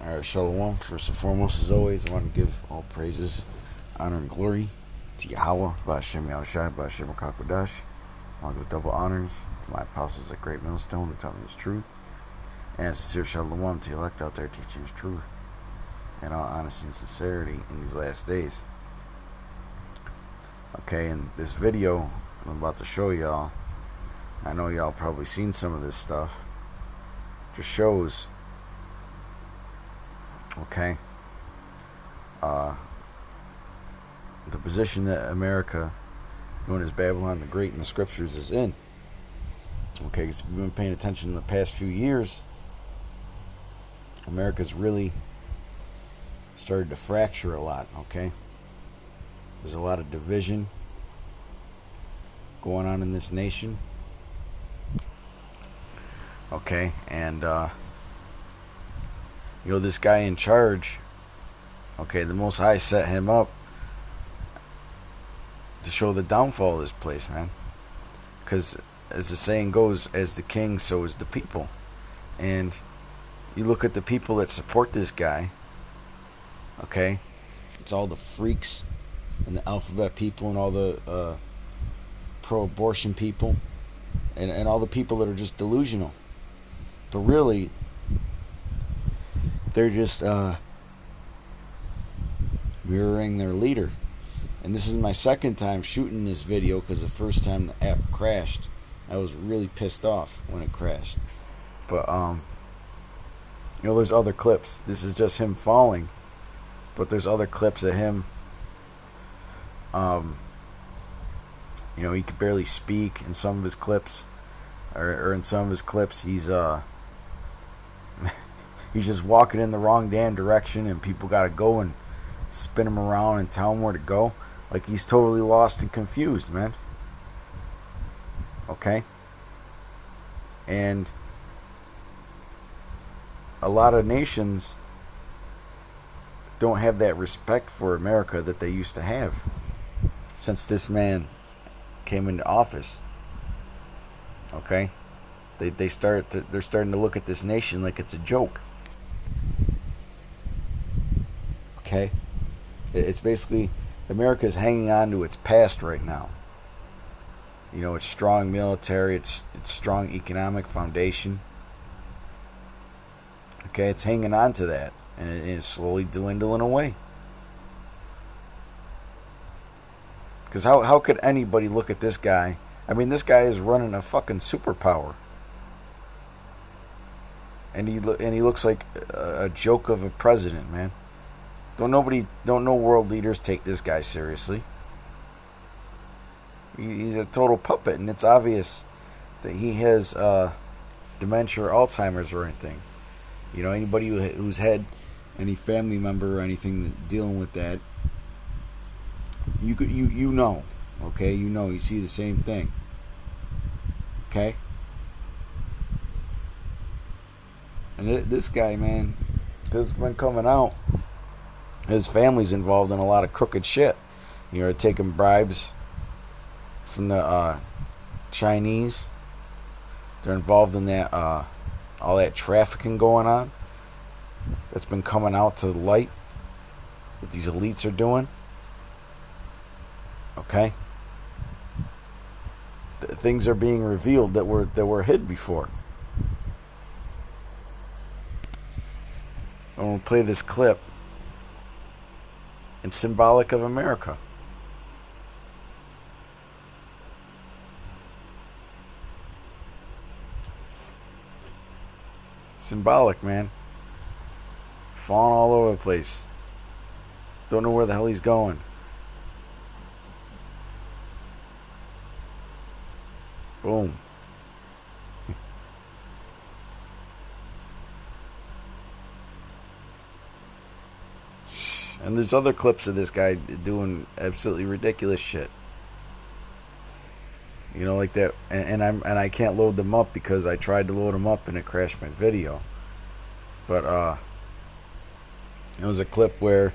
Alright, Shalom. First and foremost, as always, I want to give all praises, honor, and glory to Yahweh, Ba'ashem Yahushai, Ba'ashem HaKakodash. I want to give double honors to my apostles at Great Millstone who taught me his truth. And sincere Shalom to the elect out there teaching his truth. And all honesty and sincerity in these last days. Okay, in this video I'm about to show y'all, I know y'all probably seen some of this stuff, just shows, okay, the position that America, known as Babylon the Great in the scriptures, is in. Okay, because if you've been paying attention in the past few years, America's really started to fracture a lot, okay? There's a lot of division going on in this nation. Okay, and this guy in charge, okay, the Most High set him up to show the downfall of this place, man. Because as the saying goes, as the king, so is the people. And you look at the people that support this guy, okay, it's all the freaks and the alphabet people and all the pro-abortion people and all the people that are just delusional. But really, they're just mirroring their leader. And this is my second time shooting this video, because the first time the app crashed, I was really pissed off when it crashed. But there's other clips. This is just him falling, but there's other clips of him. He could barely speak in some of his clips, or in some of his clips, he's he's just walking in the wrong damn direction, and people gotta go and spin him around and tell him where to go. Like he's totally lost and confused, man. Okay? And a lot of nations don't have that respect for America that they used to have since this man came into office. Okay? They're starting to look at this nation like it's a joke. Okay? It's basically, America is hanging on to its past right now. It's strong military, it's strong economic foundation. Okay, it's hanging on to that, and it's slowly dwindling away. Because how could anybody look at this guy? I mean, this guy is running a fucking superpower, and he looks like a joke of a president, man. Don't no world leaders take this guy seriously. He's a total puppet, and it's obvious that he has dementia or Alzheimer's or anything. Anybody who's had any family member or anything dealing with that, you know, okay, you see the same thing, okay. And this guy, man, because it's been coming out, his family's involved in a lot of crooked shit. Taking bribes from the Chinese. They're involved in that all that trafficking going on that's been coming out to the light that these elites are doing. Okay, things are being revealed that were hid before. I'm gonna play this clip. It's symbolic of America. Symbolic, man. Falling all over the place. Don't know where the hell he's going. Boom. And there's other clips of this guy doing absolutely ridiculous shit. Like that, and I can't load them up because I tried to load them up and it crashed my video. But it was a clip where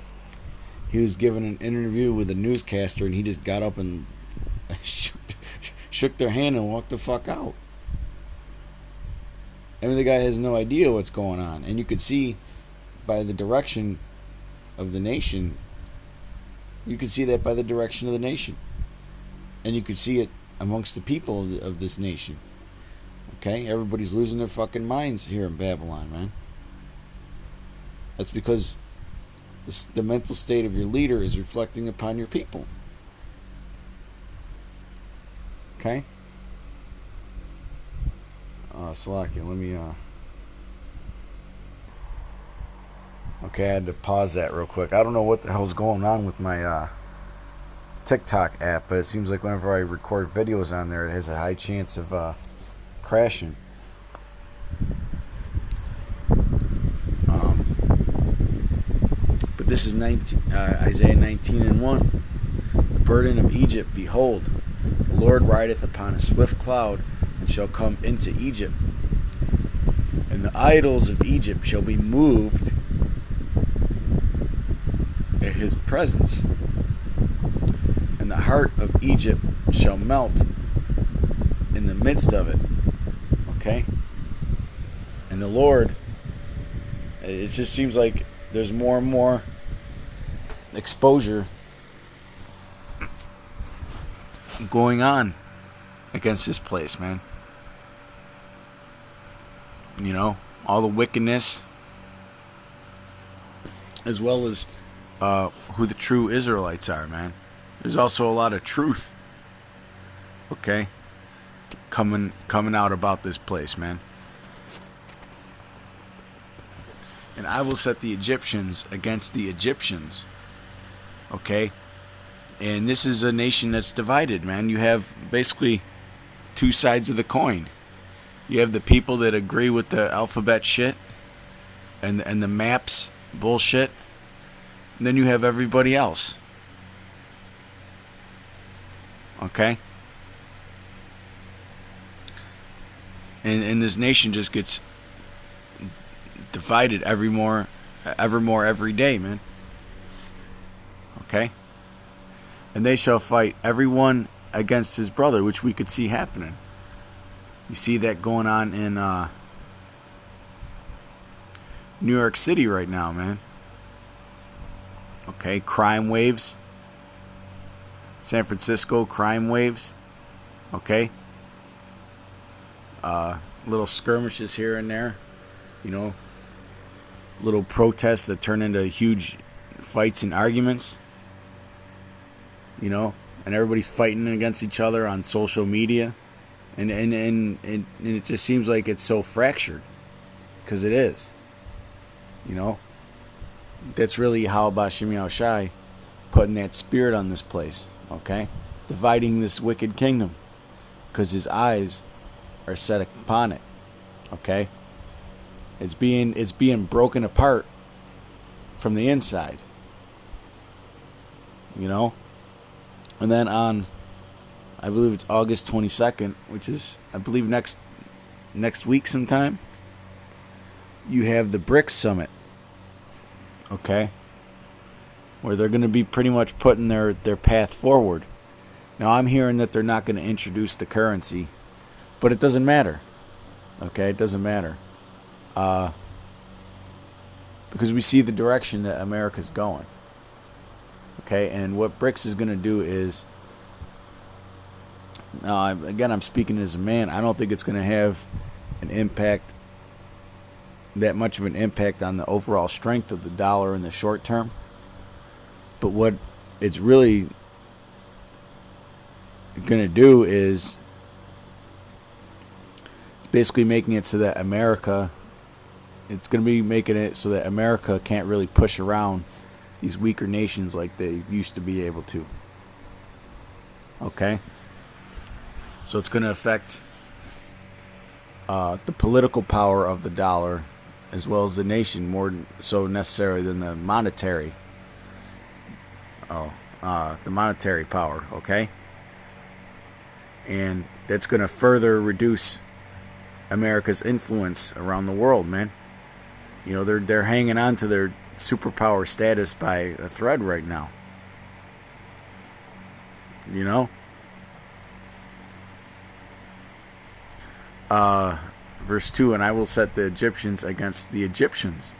he was giving an interview with a newscaster, and he just got up and shook their hand and walked the fuck out. I mean, the guy has no idea what's going on, and you could see by the direction of the nation. You can see that by the direction of the nation. And you can see it amongst the people of this nation. Okay? Everybody's losing their fucking minds here in Babylon, man. That's because the mental state of your leader is reflecting upon your people. Okay? Salakia, let me, Okay, I had to pause that real quick. I don't know what the hell's going on with my, TikTok app, but it seems like whenever I record videos on there, it has a high chance of, crashing. But this is Isaiah 19:1. The burden of Egypt, behold, the Lord rideth upon a swift cloud, and shall come into Egypt. And the idols of Egypt shall be moved at his presence. And the heart of Egypt shall melt in the midst of it. Okay? And the Lord, it just seems like there's more and more exposure going on against this place, man. You know, all the wickedness, as well as who the true Israelites are, man. There's also a lot of truth, okay, coming out about this place, man. And I will set the Egyptians against the Egyptians, okay? And this is a nation that's divided, man. You have basically two sides of the coin. You have the people that agree with the alphabet shit and the maps bullshit. And then you have everybody else. Okay? And this nation just gets divided evermore every day, man. Okay? And they shall fight everyone against his brother, which we could see happening. You see that going on in New York City right now, man. Okay, crime waves. San Francisco, crime waves. Okay. Little skirmishes here and there. You know, little protests that turn into huge fights and arguments. You know, and everybody's fighting against each other on social media. And it just seems like it's so fractured. Because it is. You know? That's really how Bashim Yahushai putting that spirit on this place. Okay? Dividing this wicked kingdom. Because his eyes are set upon it. Okay? It's being broken apart from the inside. You know? And then on, I believe it's August 22nd, which is, I believe, next week sometime, you have the BRICS Summit. Okay? Where they're going to be pretty much putting their path forward. Now, I'm hearing that they're not going to introduce the currency, but it doesn't matter. Okay? It doesn't matter. Because we see the direction that America's going. Okay, and what BRICS is going to do is, again, I'm speaking as a man, I don't think it's going to have an impact, that much of an impact on the overall strength of the dollar in the short term. But what it's really going to do is, it's basically making it so that it's going to be making it so that America can't really push around these weaker nations like they used to be able to. Okay? So it's going to affect the political power of the dollar as well as the nation more so necessarily than the monetary. The monetary power, okay? And that's going to further reduce America's influence around the world, man. You know, they're hanging on to their superpower status by a thread right now. You know? Verse 2, and I will set the Egyptians against the Egyptians.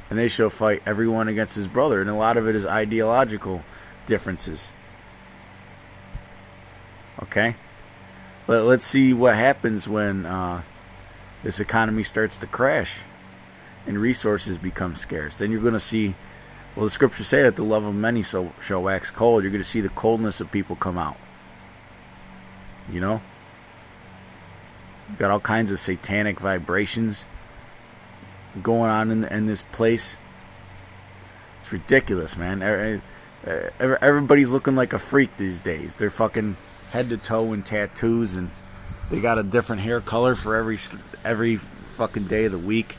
and they shall fight everyone against his brother. And a lot of it is ideological differences. Okay? But let's see what happens when this economy starts to crash and resources become scarce. Then you're going to see, well, the scriptures say that the love of many shall wax cold. You're going to see the coldness of people come out. You know? You've got all kinds of satanic vibrations going on in this place. It's ridiculous, man. Everybody's looking like a freak these days. They're fucking head to toe in tattoos, and they got a different hair color for every fucking day of the week.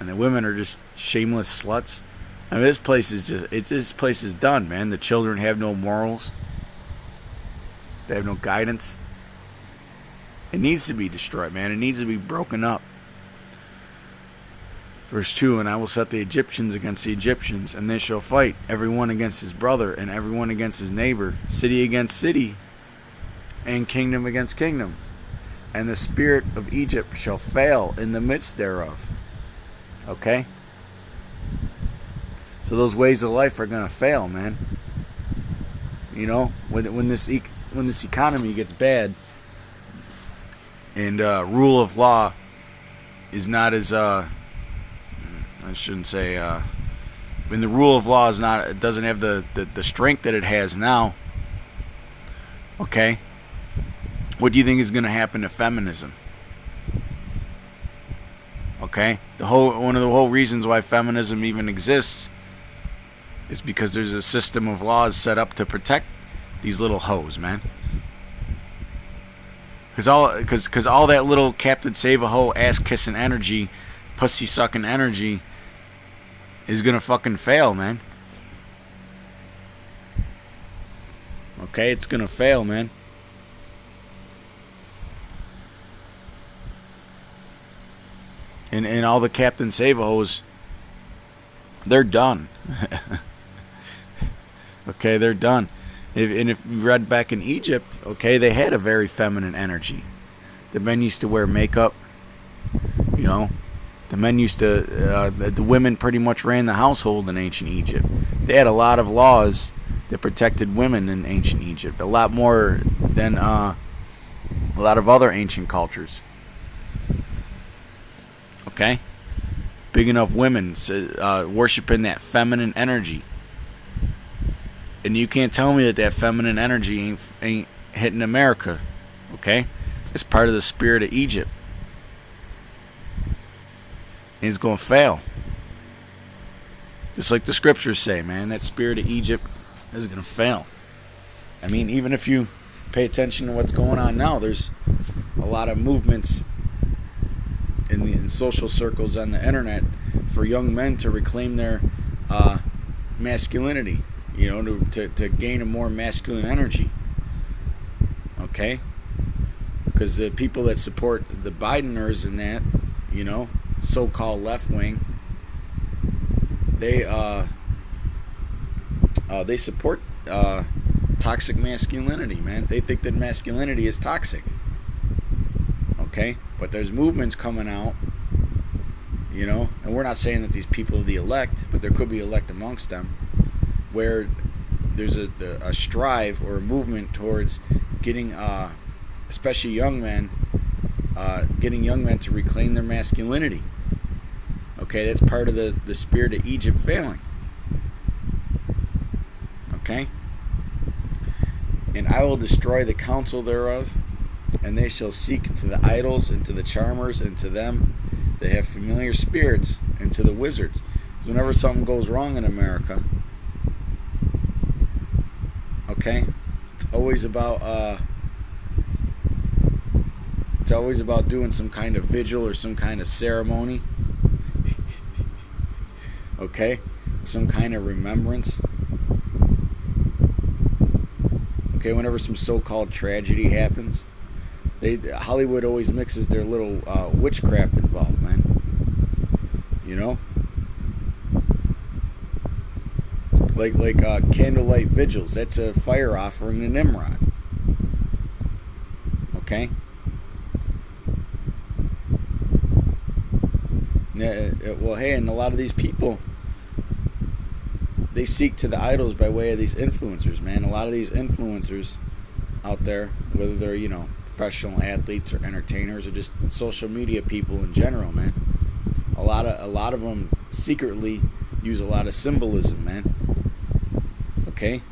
And the women are just shameless sluts. I mean, this place is done, man. The children have no morals. They have no guidance. It needs to be destroyed, man. It needs to be broken up. Verse 2, and I will set the Egyptians against the Egyptians, and they shall fight, everyone against his brother, and everyone against his neighbor, city against city, and kingdom against kingdom. And the spirit of Egypt shall fail in the midst thereof. Okay? So those ways of life are going to fail, man. You know, when this economy gets bad, and rule of law is not as I shouldn't say when the rule of law it doesn't have the strength that it has now. Okay? What do you think is going to happen to feminism? Okay? One of the whole reasons why feminism even exists is because there's a system of laws set up to protect these little hoes, man. Cause all that little Captain Save-A-Ho ass-kissing energy, pussy-sucking energy is gonna fucking fail, man. Okay, it's gonna fail, man. And all the Captain Save-A-Hos, they're done. Okay, they're done. If you read back in Egypt, okay, they had a very feminine energy. The men used to wear makeup, you know. The men used to, the women pretty much ran the household in ancient Egypt. They had a lot of laws that protected women in ancient Egypt, a lot more than a lot of other ancient cultures. Okay? Bigging up women, worshiping that feminine energy. And you can't tell me that feminine energy ain't hitting America. Okay? It's part of the spirit of Egypt. And it's going to fail. Just like the scriptures say, man. That spirit of Egypt is going to fail. I mean, even if you pay attention to what's going on now, there's a lot of movements in social circles on the internet for young men to reclaim their masculinity. You know, to gain a more masculine energy. Okay? Because the people that support the Bideners and that, you know, so-called left wing, they support toxic masculinity, man. They think that masculinity is toxic. Okay? But there's movements coming out, you know, and we're not saying that these people are the elect, but there could be elect amongst them, where there's a strive or a movement towards getting, especially young men, getting young men to reclaim their masculinity. Okay, that's part of the spirit of Egypt failing. Okay? And I will destroy the counsel thereof, and they shall seek to the idols and to the charmers and to them that have familiar spirits and to the wizards. So whenever something goes wrong in America, okay, it's always about doing some kind of vigil or some kind of ceremony. Okay, some kind of remembrance. Okay, whenever some so-called tragedy happens, Hollywood always mixes their little witchcraft involved, man. You know, like candlelight vigils. That's a fire offering to Nimrod. Okay. And Well, hey, and a lot of these people, they seek to the idols by way of these influencers, man. A lot of these influencers out there, whether they're, professional athletes or entertainers or just social media people in general, man. A lot of them secretly use a lot of symbolism, man. Okay?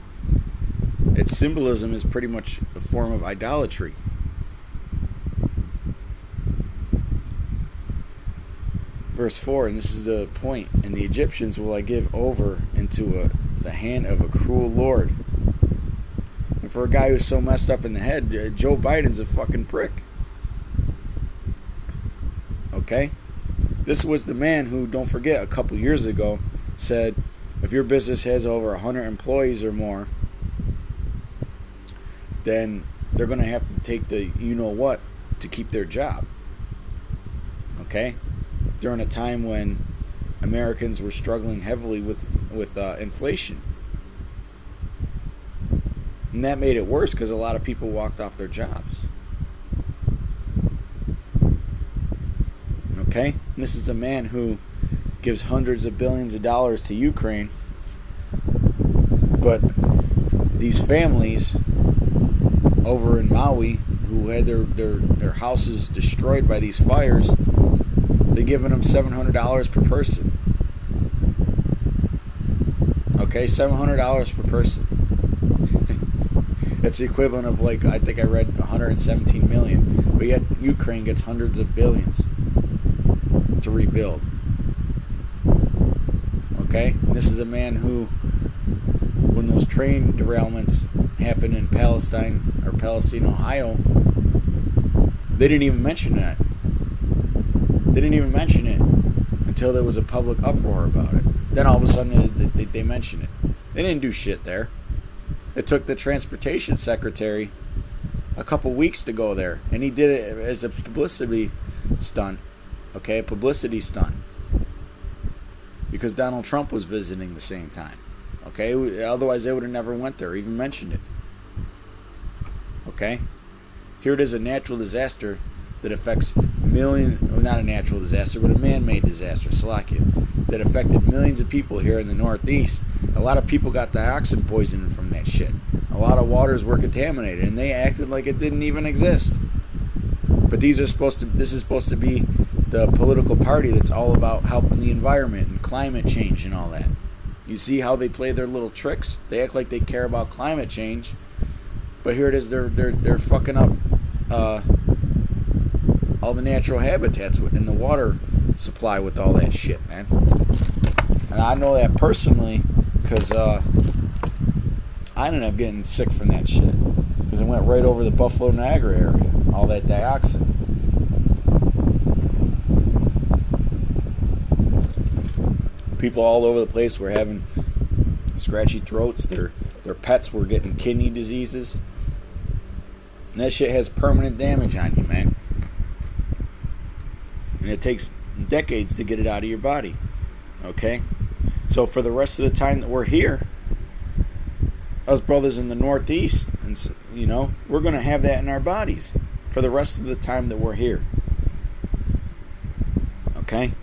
Its symbolism is pretty much a form of idolatry. Verse 4, and this is the point, and the Egyptians will I give over into the hand of a cruel Lord. And for a guy who's so messed up in the head, Joe Biden's a fucking prick. Okay? This was the man who, don't forget, a couple years ago said, if your business has over 100 employees or more, then they're going to have to take the you-know-what to keep their job. Okay? During a time when Americans were struggling heavily with inflation. And that made it worse because a lot of people walked off their jobs. Okay? And this is a man who gives hundreds of billions of dollars to Ukraine. But these families over in Maui who had their houses destroyed by these fires, they're giving them $700 per person. Okay? $700 per person. It's the equivalent of, like, I think I read 117 million. But yet Ukraine gets hundreds of billions to rebuild. Okay? And this is a man who, when those train derailments happened in Palestine, Ohio, they didn't even mention that. They didn't even mention it until there was a public uproar about it. Then all of a sudden they mentioned it. They didn't do shit there. It took the transportation secretary a couple weeks to go there, and he did it as a publicity stunt. Okay, a publicity stunt. Because Donald Trump was visiting the same time. Okay, otherwise they would have never went there or even mentioned it. Okay, here it is, a natural disaster that affects not a natural disaster, but a man-made disaster, Salakia, that affected millions of people here in the Northeast. A lot of people got dioxin poisoning from that shit. A lot of waters were contaminated, and they acted like it didn't even exist. But this is supposed to be the political party that's all about helping the environment and climate change and all that. You see how they play their little tricks? They act like they care about climate change, but here it is, they're fucking up all the natural habitats in the water supply with all that shit, man. And I know that personally because I ended up getting sick from that shit because it went right over the Buffalo Niagara area, all that dioxin. People all over the place were having scratchy throats. Their pets were getting kidney diseases. And that shit has permanent damage on you, man. And it takes decades to get it out of your body. Okay? So for the rest of the time that we're here, us brothers in the Northeast, and we're going to have that in our bodies for the rest of the time that we're here. Okay?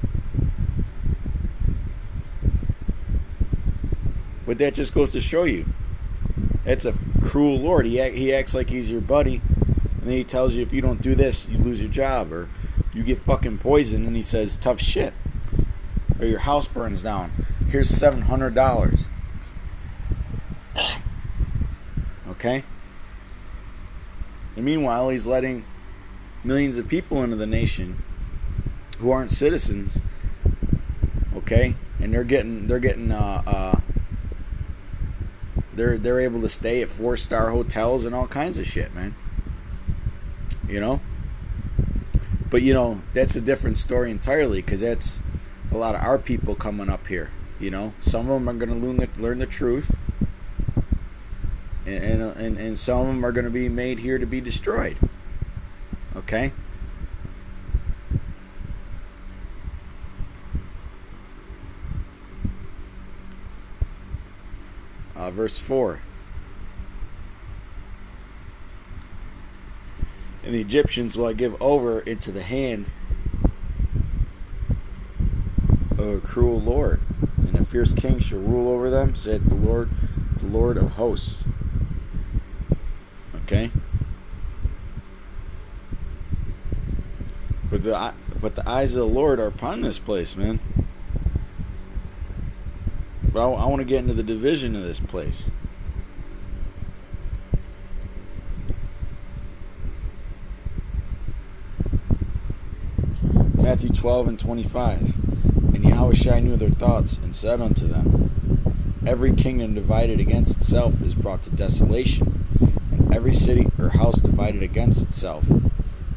But that just goes to show you, it's a cruel Lord. He acts like he's your buddy, and then he tells you if you don't do this, you lose your job, or you get fucking poisoned, and he says tough shit, or your house burns down. Here's $700. Okay? And meanwhile, he's letting millions of people into the nation who aren't citizens. Okay? And they're able to stay at 4-star hotels and all kinds of shit, man. But that's a different story entirely, because that's a lot of our people coming up here. Some of them are going to learn the truth, and some of them are going to be made here to be destroyed. Okay? Verse 4. And the Egyptians will I give over into the hand a cruel lord, and a fierce king shall rule over them, saith the Lord of hosts. Okay? But the eyes of the Lord are upon this place, man. But I want to get into the division of this place. Matthew 12:25. And Yahushua knew their thoughts, and said unto them, Every kingdom divided against itself is brought to desolation, and every city or house divided against itself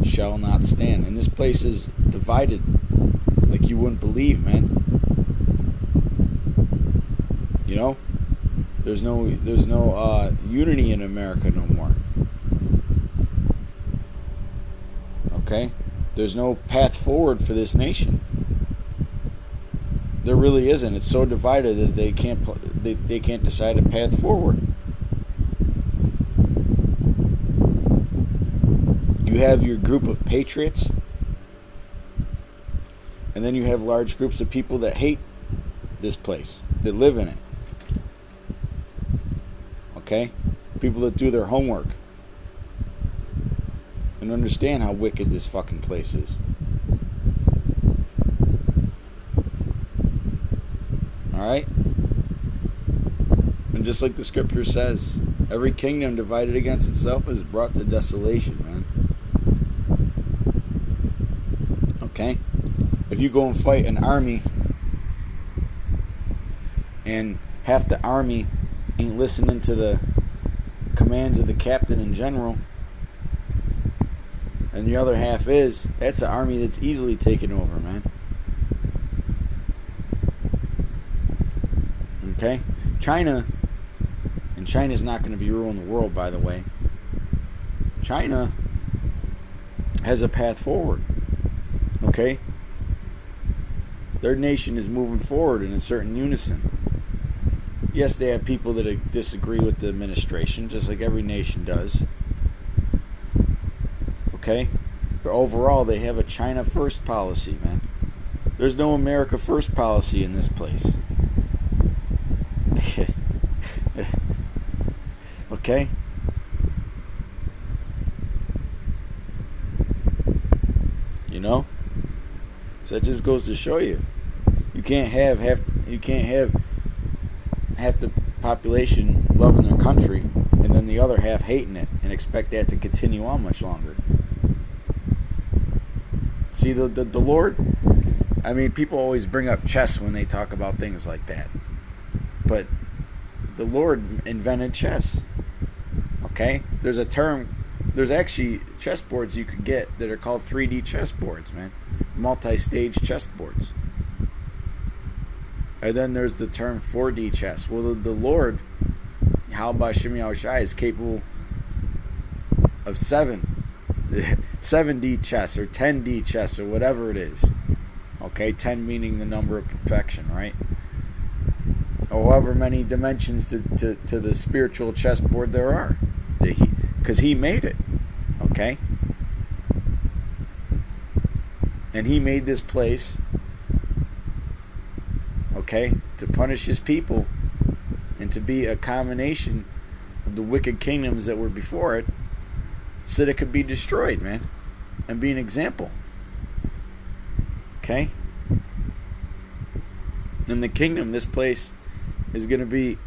shall not stand. And this place is divided like you wouldn't believe, man. You know, there's no unity in America no more. Okay, there's no path forward for this nation. There really isn't. It's so divided that they can't decide a path forward. You have your group of patriots, and then you have large groups of people that hate this place, that live in it. Okay? People that do their homework and understand how wicked this fucking place is. Alright? And just like the scripture says, every kingdom divided against itself is brought to desolation, man. Okay? If you go and fight an army and half the army ain't listening to the commands of the captain and general, and the other half is, that's an army that's easily taken over, man. Okay? China's not going to be ruling the world, by the way. China has a path forward. Okay? Their nation is moving forward in a certain unison. Yes, they have people that disagree with the administration, just like every nation does. Okay? But overall, they have a China first policy, man. There's no America first policy in this place. Okay? You know? So that just goes to show you. You can't have half the population loving their country and then the other half hating it and expect that to continue on much longer. See, the Lord, I mean, people always bring up chess when they talk about things like that. But the Lord invented chess. Okay? There's actually chessboards you could get that are called 3D chessboards, man. Multi-stage chessboards. And then there's the term 4D chess. Well, the Lord, Yahweh Shem Yahushai, is capable of 7D chess or 10D chess or whatever it is. Okay, 10 meaning the number of perfection, right? However many dimensions to the spiritual chessboard there are. Because he made it. Okay? And he made this place, okay, to punish his people and to be a combination of the wicked kingdoms that were before it so that it could be destroyed, man, and be an example. Okay? In the kingdom, this place is going to be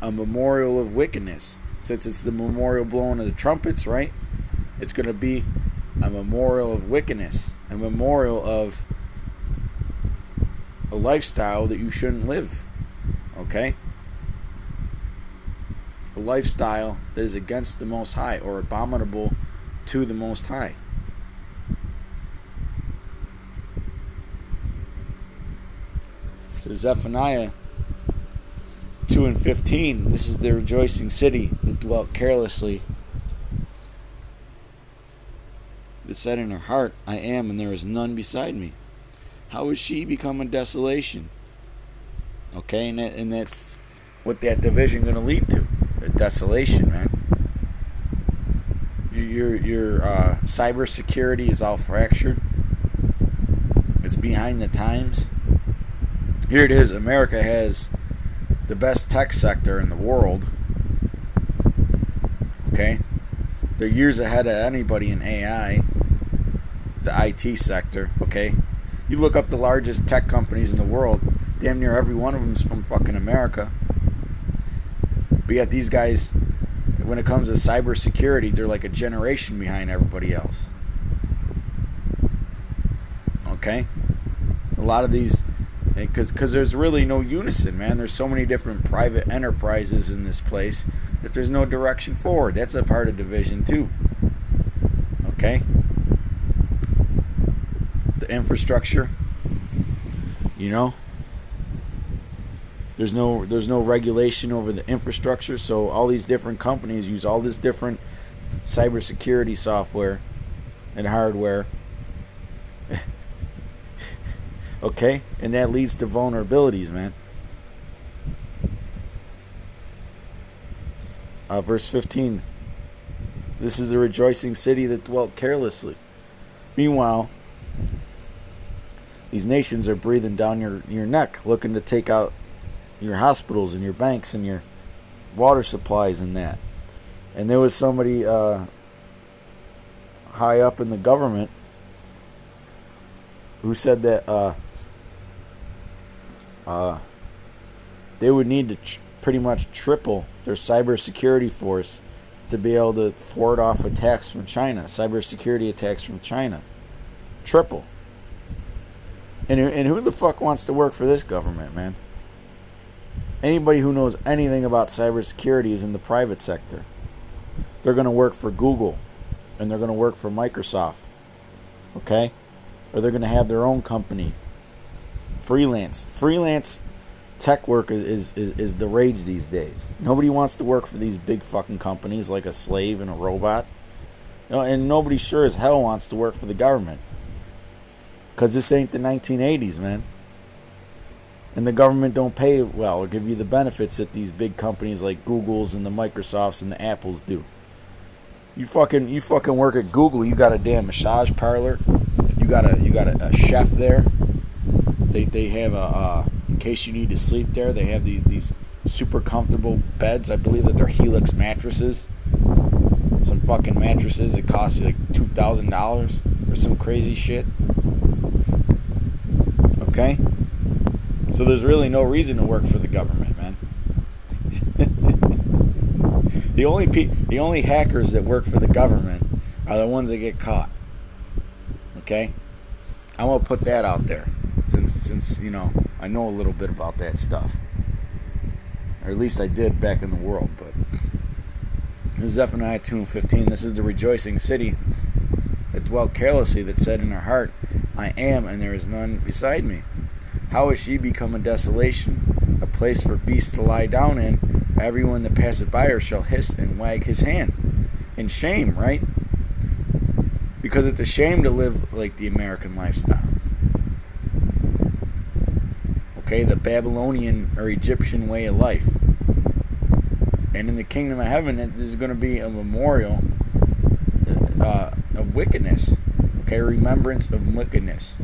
a memorial of wickedness. Since it's the memorial blowing of the trumpets, right? It's going to be a memorial of wickedness, a memorial of a lifestyle that you shouldn't live. Okay? A lifestyle that is against the Most High or abominable to the Most High. So Zephaniah 2:15, this is the rejoicing city that dwelt carelessly, that said in her heart, I am, and there is none beside me. How is she become a desolation? Okay, and that's what that division going to lead to, a desolation, man. Your cybersecurity is all fractured. It's behind the times. Here it is. America has the best tech sector in the world. Okay? They're years ahead of anybody in AI, the IT sector. Okay? You look up the largest tech companies in the world, damn near every one of them is from fucking America. But yet these guys, when it comes to cybersecurity, they're like a generation behind everybody else. Okay? A lot of these, because there's really no unison, man. There's so many different private enterprises in this place that there's no direction forward. That's a part of division too. Okay? The infrastructure, you know? There's no regulation over the infrastructure, so all these different companies use all this different cybersecurity software and hardware. Okay? And that leads to vulnerabilities, man. Verse 15. This is the rejoicing city that dwelt carelessly. Meanwhile, these nations are breathing down your neck, looking to take out your hospitals and your banks and your water supplies and that. And there was somebody high up in the government who said that they would need to pretty much triple their cybersecurity force to be able to thwart off attacks from China, cybersecurity attacks from China. Triple. And who the fuck wants to work for this government, man? Anybody who knows anything about cybersecurity is in the private sector. They're going to work for Google, and they're going to work for Microsoft, okay? Or they're going to have their own company. Freelance tech work is the rage these days. Nobody wants to work for these big fucking companies like a slave and a robot. You know, and nobody sure as hell wants to work for the government. Because this ain't the 1980s, man. And the government don't pay well or give you the benefits that these big companies like Google's and the Microsofts and the Apples do. You fucking work at Google, you got a damn massage parlor. You got a chef there. They have in case you need to sleep there, they have these super comfortable beds. I believe that they're Helix mattresses. Some fucking mattresses that cost you like $2,000 or some crazy shit. Okay? So there's really no reason to work for the government, man. The only hackers that work for the government are the ones that get caught. Okay? I'm gonna put that out there, since you know I know a little bit about that stuff, or at least I did back in the world. But this is Zephaniah 2:15. This is the rejoicing city that dwelt carelessly, that said in her heart, I am, and there is none beside me. How is she become a desolation, a place for beasts to lie down in? Everyone that passeth by her shall hiss and wag his hand. In shame, right? Because it's a shame to live like the American lifestyle. Okay, the Babylonian or Egyptian way of life. And in the kingdom of heaven, this is going to be a memorial of wickedness. Okay, remembrance of wickedness.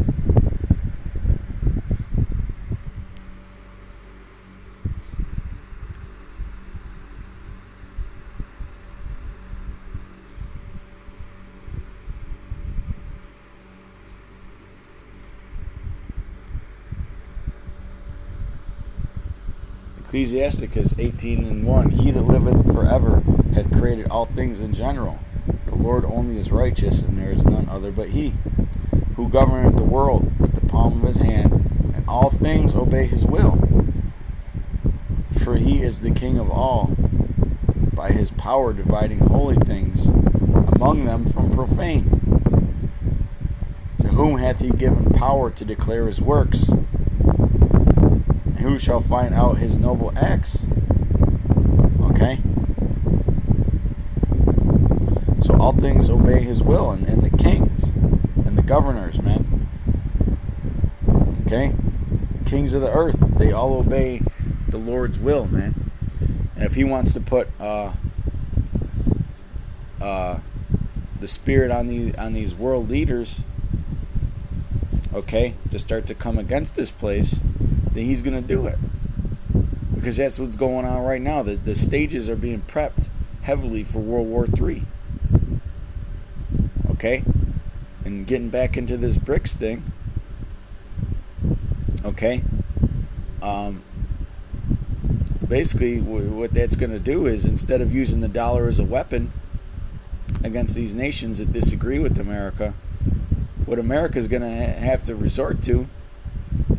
Ecclesiasticus 18:1. He that liveth forever hath created all things in general. The Lord only is righteous, and there is none other but he, who governeth the world with the palm of his hand, and all things obey his will. For he is the king of all, by his power dividing holy things among them from profane. To whom hath he given power to declare his works? Who shall find out his noble acts? Okay? So all things obey his will, and the kings and the governors, man. Okay? The kings of the earth, they all obey the Lord's will, man. And if he wants to put the spirit on these world leaders, okay, to start to come against this place, then he's going to do it. Because that's what's going on right now. The stages are being prepped heavily for World War III. Okay? And getting back into this BRICS thing. Okay? Basically, what that's going to do is, instead of using the dollar as a weapon against these nations that disagree with America, what America is going to have to resort to,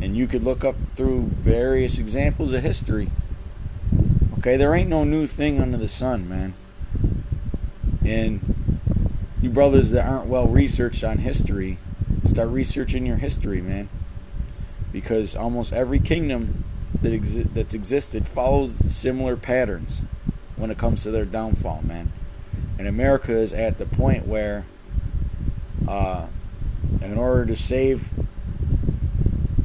and you could look up through various examples of history. Okay, there ain't no new thing under the sun, man. And you brothers that aren't well researched on history, start researching your history, man. Because almost every kingdom that's existed follows similar patterns when it comes to their downfall, man. And America is at the point where, in order to save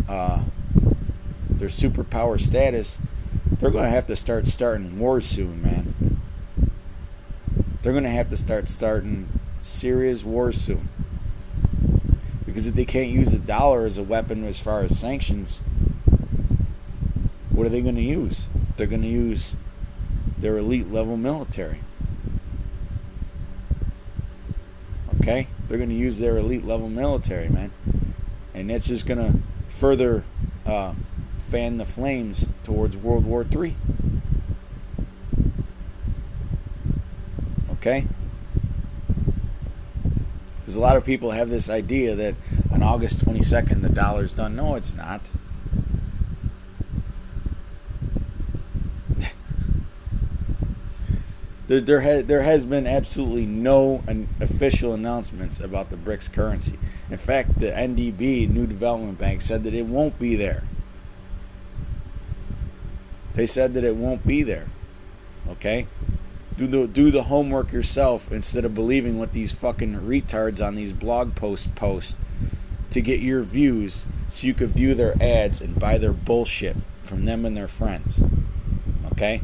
their superpower status, they're going to have to starting wars soon, man. They're going to have to starting serious wars soon. Because if they can't use the dollar as a weapon as far as sanctions, what are they going to use? They're going to use their elite level military. Okay? They're going to use their elite level military, man. And that's just going to further fan the flames towards World War III. Okay? Because a lot of people have this idea that on August 22nd the dollar's done. No, it's not. There has been absolutely no official announcements about the BRICS currency. In fact, the NDB, New Development Bank, said that it won't be there. They said that it won't be there. Okay? Do the homework yourself instead of believing what these fucking retards on these blog posts post to get your views so you could view their ads and buy their bullshit from them and their friends. Okay?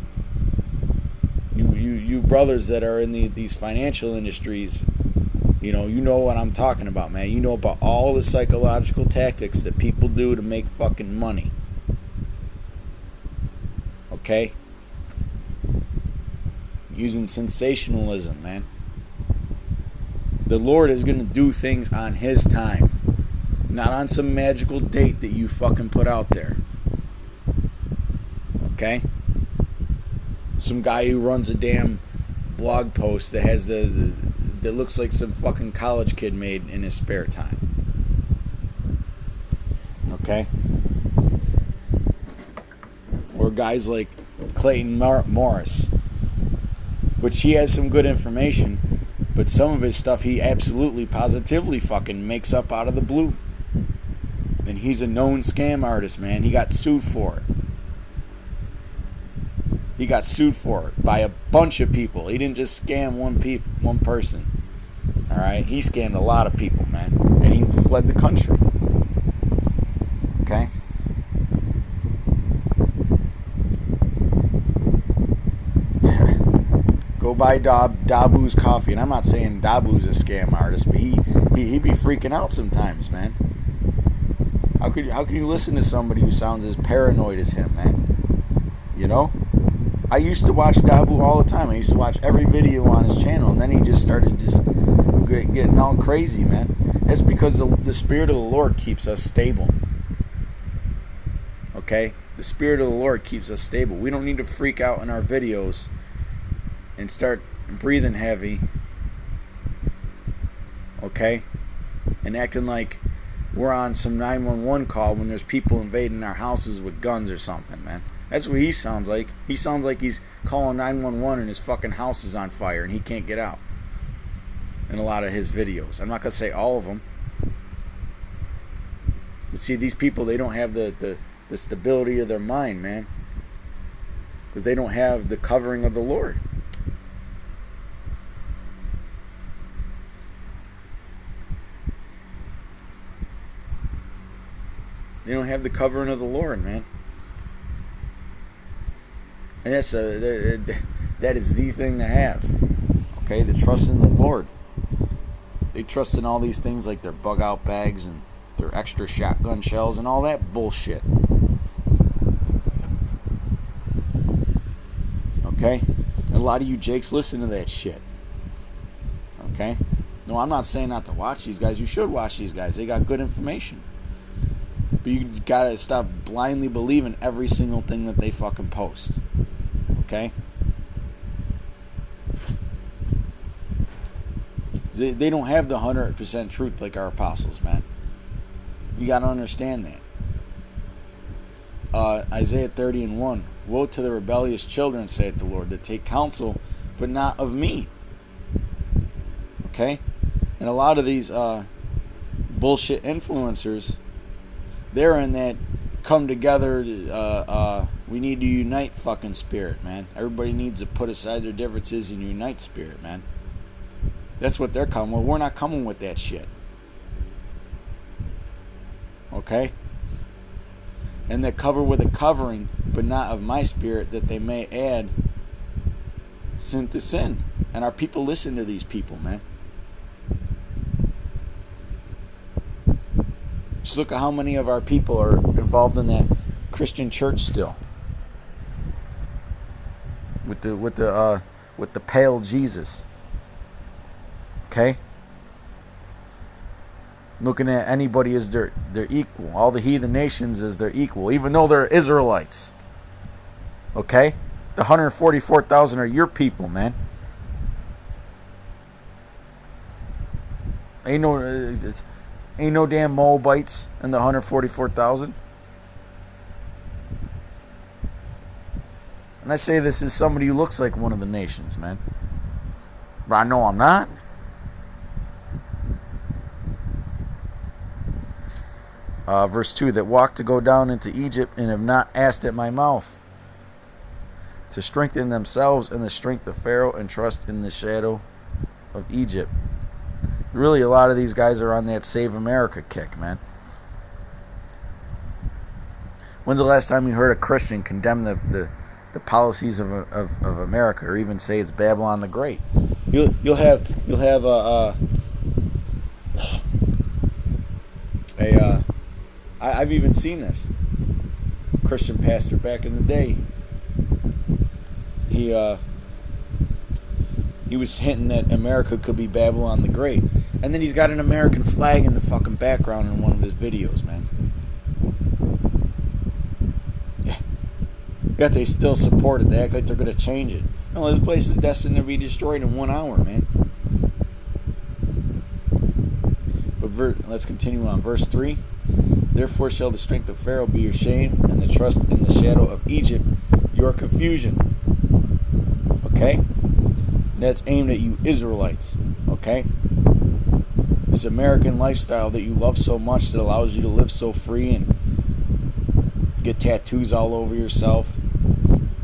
You brothers that are in these financial industries, you know what I'm talking about, man. You know about all the psychological tactics that people do to make fucking money. Okay? Using sensationalism, man. The Lord is going to do things on His time, not on some magical date that you fucking put out there. Okay? Some guy who runs a damn blog post that has that looks like some fucking college kid made in his spare time. Okay? Or guys like Clayton Morris, which he has some good information, but some of his stuff he absolutely positively fucking makes up out of the blue. And he's a known scam artist, man. He got sued for it. He got sued for it by a bunch of people. He didn't just scam one person. Alright? He scammed a lot of people, man. And he fled the country. Okay? Go buy Dabu's coffee. And I'm not saying Dabu's a scam artist, but he be freaking out sometimes, man. How can you listen to somebody who sounds as paranoid as him, man? You know? I used to watch Dabu all the time. I used to watch every video on his channel, and then he just started getting all crazy, man. That's because the Spirit of the Lord keeps us stable. Okay? The Spirit of the Lord keeps us stable. We don't need to freak out in our videos and start breathing heavy. Okay? And acting like we're on some 911 call when there's people invading our houses with guns or something, man. That's what he sounds like. He sounds like he's calling 911 and his fucking house is on fire and he can't get out. In a lot of his videos. I'm not going to say all of them. But see, these people, they don't have the stability of their mind, man. Because they don't have the covering of the Lord. They don't have the covering of the Lord, man. And that is the thing to have. Okay, the trust in the Lord. They trust in all these things like their bug out bags and their extra shotgun shells and all that bullshit. Okay? And a lot of you Jakes listen to that shit. Okay? No, I'm not saying not to watch these guys. You should watch these guys. They got good information. But you gotta stop blindly believing every single thing that they fucking post. Okay? They don't have the 100% truth like our apostles, man. You gotta understand that. Isaiah 30:1. Woe to the rebellious children, saith the Lord, that take counsel, but not of me. Okay? And a lot of these bullshit influencers, they're in that come together, we need to unite fucking spirit, man. Everybody needs to put aside their differences and unite spirit, man. That's what they're coming with. We're not coming with that shit. Okay? And they cover with a covering, but not of my spirit, that they may add sin to sin. And our people listen to these people, man. Just look at how many of our people are involved in that Christian church still. With the pale Jesus. Okay? Looking at anybody as their equal. All the heathen nations as their equal, even though they're Israelites. Okay? The 144,000 are your people, man. Ain't no damn Moabites in the 144,000. And I say this as somebody who looks like one of the nations, man. But I know I'm not. Verse 2, that walk to go down into Egypt and have not asked at my mouth, to strengthen themselves in the strength of Pharaoh and trust in the shadow of Egypt. Really, a lot of these guys are on that Save America kick, man. When's the last time you heard a Christian condemn the policies of America, or even say it's Babylon the Great? You'll have I've even seen this Christian pastor back in the day. He was hinting that America could be Babylon the Great, and then he's got an American flag in the fucking background in one of his videos, man. Yet they still support it. They act like they're going to change it. No, this place is destined to be destroyed in 1 hour, man. But let's continue on. Verse 3. Therefore shall the strength of Pharaoh be your shame, and the trust in the shadow of Egypt your confusion. Okay? And that's aimed at you Israelites. Okay? This American lifestyle that you love so much, that allows you to live so free and get tattoos all over yourself,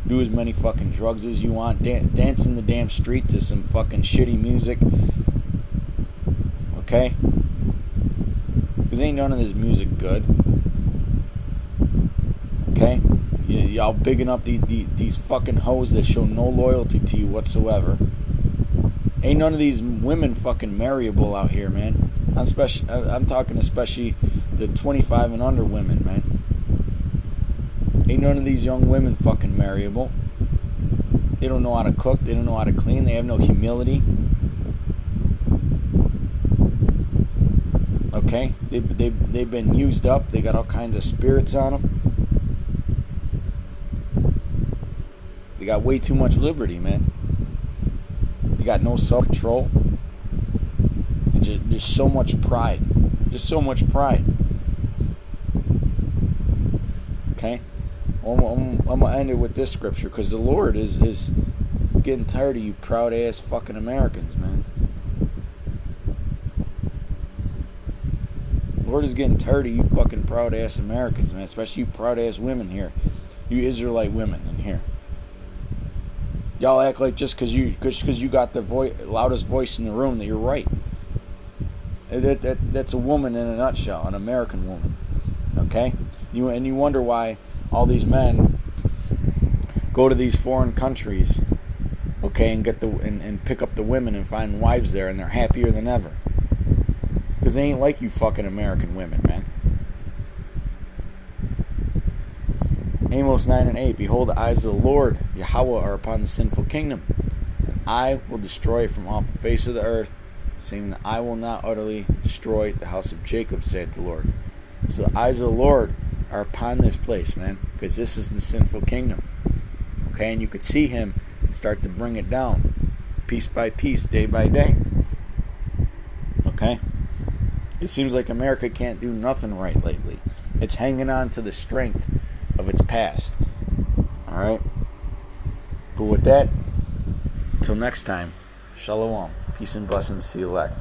do as many fucking drugs as you want, dance in the damn street to some fucking shitty music. Okay? Because ain't none of this music good. Okay? Y'all bigging up these fucking hoes that show no loyalty to you whatsoever. Ain't none of these women fucking marryable out here, man. I'm talking especially the 25 and under women, man. Ain't none of these young women fucking marryable. They don't know how to cook. They don't know how to clean. They have no humility. Okay? They've been used up. They got all kinds of spirits on them. They got way too much liberty, man. They got no self-control. And just so much pride. Just so much pride. Okay? I'm going to end it with this scripture, because the Lord is getting tired of you proud-ass fucking Americans, man. The Lord is getting tired of you fucking proud-ass Americans, man. Especially you proud-ass women here. You Israelite women in here. Y'all act like just because you got the loudest voice in the room that you're right. That's a woman in a nutshell, an American woman. Okay? You wonder why all these men go to these foreign countries, okay, and and pick up the women and find wives there, and they're happier than ever. Because they ain't like you fucking American women, man. Amos 9 and 8. Behold, the eyes of the Lord Yahweh are upon the sinful kingdom, and I will destroy it from off the face of the earth, saying that I will not utterly destroy the house of Jacob, saith the Lord. So the eyes of the Lord are upon this place, man, because this is the sinful kingdom. Okay, and you could see him start to bring it down, piece by piece, day by day. Okay? It seems like America can't do nothing right lately. It's hanging on to the strength of its past. Alright? But with that, till next time, shalom. Peace and blessings to the elect.